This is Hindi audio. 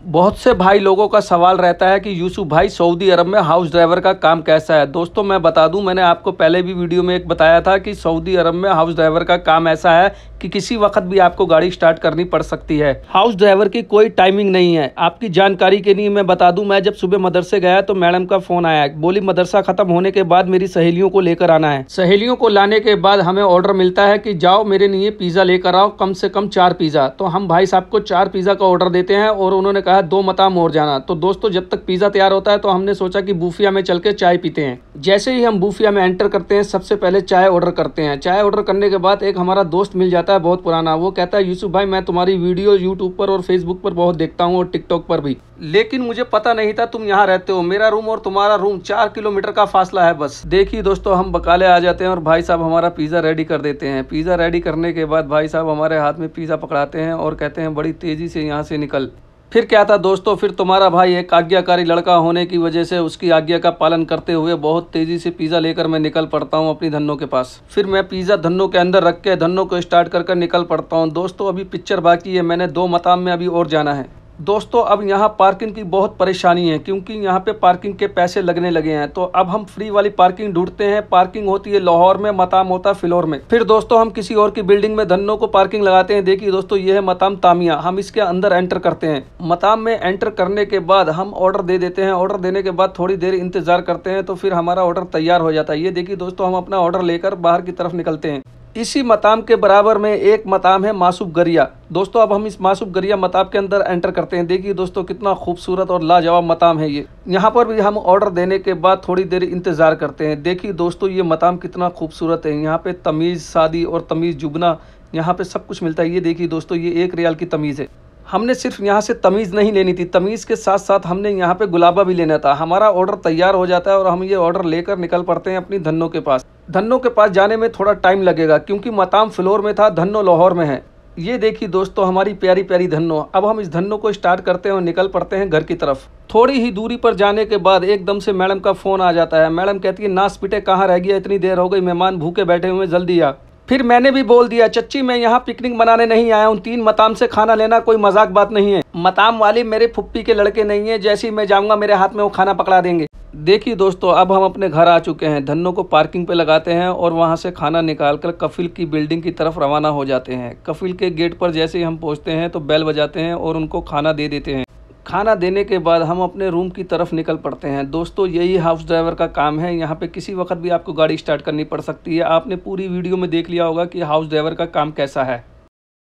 बहुत से भाई लोगों का सवाल रहता है कि यूसुफ भाई सऊदी अरब में हाउस ड्राइवर का काम कैसा है। दोस्तों मैं बता दूं, मैंने आपको पहले भी वीडियो में एक बताया था कि सऊदी अरब में हाउस ड्राइवर का काम ऐसा है कि किसी वक्त भी आपको गाड़ी स्टार्ट करनी पड़ सकती है। हाउस ड्राइवर की कोई टाइमिंग नहीं है। आपकी जानकारी के लिए मैं बता दूं, मैं जब सुबह मदरसे गया तो मैडम का फोन आया, बोली मदरसा खत्म होने के बाद मेरी सहेलियों को लेकर आना है। सहेलियों को लाने के बाद हमें ऑर्डर मिलता है कि जाओ मेरे लिए पिज्जा लेकर आओ, कम से कम 4 पिज्जा। तो हम भाई साहब को 4 पिज्जा का ऑर्डर देते हैं और उन्होंने कहा 2 मताम और जाना। तो दोस्तों जब तक पिज्जा तैयार होता है तो हमने सोचा कि बूफिया में चल के चाय पीते हैं। जैसे ही हम बूफिया में एंटर करते हैं सबसे पहले चाय ऑर्डर करते हैं। चाय ऑर्डर करने के बाद एक हमारा दोस्त मिल जाता है बहुत पुराना, वो कहता है यूसुफ भाई मैं तुम्हारी वीडियो यूट्यूब पर और फेसबुक पर बहुत देखता हूँ और टिकटॉक पर भी, लेकिन मुझे पता नहीं था तुम यहाँ रहते हो। मेरा रूम और तुम्हारा रूम 4 किलोमीटर का फासला है बस। देखिए दोस्तों हम बकाले आ जाते हैं और भाई साहब हमारा पिज़्ज़ा रेडी कर देते हैं। पिज़्ज़ा रेडी करने के बाद भाई साहब हमारे हाथ में पिज़्ज़ा पकड़ाते हैं और कहते हैं बड़ी तेज़ी से यहाँ से निकल। फिर क्या था दोस्तों, फिर तुम्हारा भाई एक आज्ञाकारी लड़का होने की वजह से उसकी आज्ञा का पालन करते हुए बहुत तेज़ी से पिज़्ज़ा लेकर मैं निकल पड़ता हूँ अपनी धन्नो के पास। फिर मैं पिज़्ज़ा धन्नो के अंदर रख के धन्नो को स्टार्ट कर निकल पड़ता हूँ। दोस्तों अभी पिक्चर बाकी है, मैंने 2 मताम में अभी और जाना है। दोस्तों अब यहाँ पार्किंग की बहुत परेशानी है क्योंकि यहाँ पे पार्किंग के पैसे लगने लगे हैं। तो अब हम फ्री वाली पार्किंग ढूंढते हैं। पार्किंग होती है लाहौर में, मताम होता है फिलौर में। फिर दोस्तों हम किसी और की बिल्डिंग में धन्नो को पार्किंग लगाते हैं। देखिए दोस्तों ये है मताम तामिया। हम इसके अंदर एंटर करते हैं। मताम में एंटर करने के बाद हम ऑर्डर दे देते हैं। ऑर्डर देने के बाद थोड़ी देर इंतजार करते हैं तो फिर हमारा ऑर्डर तैयार हो जाता है। ये देखिए दोस्तों हम अपना ऑर्डर लेकर बाहर की तरफ निकलते हैं। इसी मताम के बराबर में एक मताम है मासूब गरिया। दोस्तों अब हम इस मासूब गरिया मताम के अंदर एंटर करते हैं। देखिए दोस्तों कितना खूबसूरत और लाजवाब मताम है ये। यहाँ पर भी हम ऑर्डर देने के बाद थोड़ी देर इंतज़ार करते हैं। देखिए दोस्तों ये मताम कितना खूबसूरत है। यहाँ पे तमीज़ शादी और तमीज़ जुबना यहाँ पे सब कुछ मिलता है। ये देखिए दोस्तों ये 1 रियाल की तमीज़ है। हमने सिर्फ यहाँ से तमीज़ नहीं लेनी थी, तमीज़ के साथ साथ हमने यहाँ पे गुलाबा भी लेना था। हमारा ऑर्डर तैयार हो जाता है और हम ये ऑर्डर लेकर निकल पड़ते हैं अपनी धन्नो के पास। धन्नो के पास जाने में थोड़ा टाइम लगेगा क्योंकि मताम फिलौर में था, धन्नो लाहौर में है। ये देखिए दोस्तों हमारी प्यारी प्यारी धन्नो। अब हम इस धन्नो को स्टार्ट करते हैं और निकल पड़ते हैं घर की तरफ। थोड़ी ही दूरी पर जाने के बाद एकदम से मैडम का फ़ोन आ जाता है। मैडम कहती है नास पिटे कहाँ रह गया, इतनी देर हो गई, मेहमान भूखे बैठे हुए, जल्दी आ। फिर मैंने भी बोल दिया चच्ची मैं यहाँ पिकनिक मनाने नहीं आया हूँ, 3 मताम से खाना लेना कोई मजाक बात नहीं है। मताम वाली मेरे फुप्पी के लड़के नहीं है, जैसे ही मैं जाऊँगा मेरे हाथ में वो खाना पकड़ा देंगे। देखिए दोस्तों अब हम अपने घर आ चुके हैं। धन्नो को पार्किंग पे लगाते हैं और वहाँ से खाना निकाल कर कफिल की बिल्डिंग की तरफ रवाना हो जाते हैं। कफिल के गेट पर जैसे ही हम पहुँचते हैं तो बेल बजाते हैं और उनको खाना दे देते हैं। खाना देने के बाद हम अपने रूम की तरफ निकल पड़ते हैं। दोस्तों यही हाउस ड्राइवर का काम है। यहाँ पे किसी वक्त भी आपको गाड़ी स्टार्ट करनी पड़ सकती है। आपने पूरी वीडियो में देख लिया होगा कि हाउस ड्राइवर का काम कैसा है।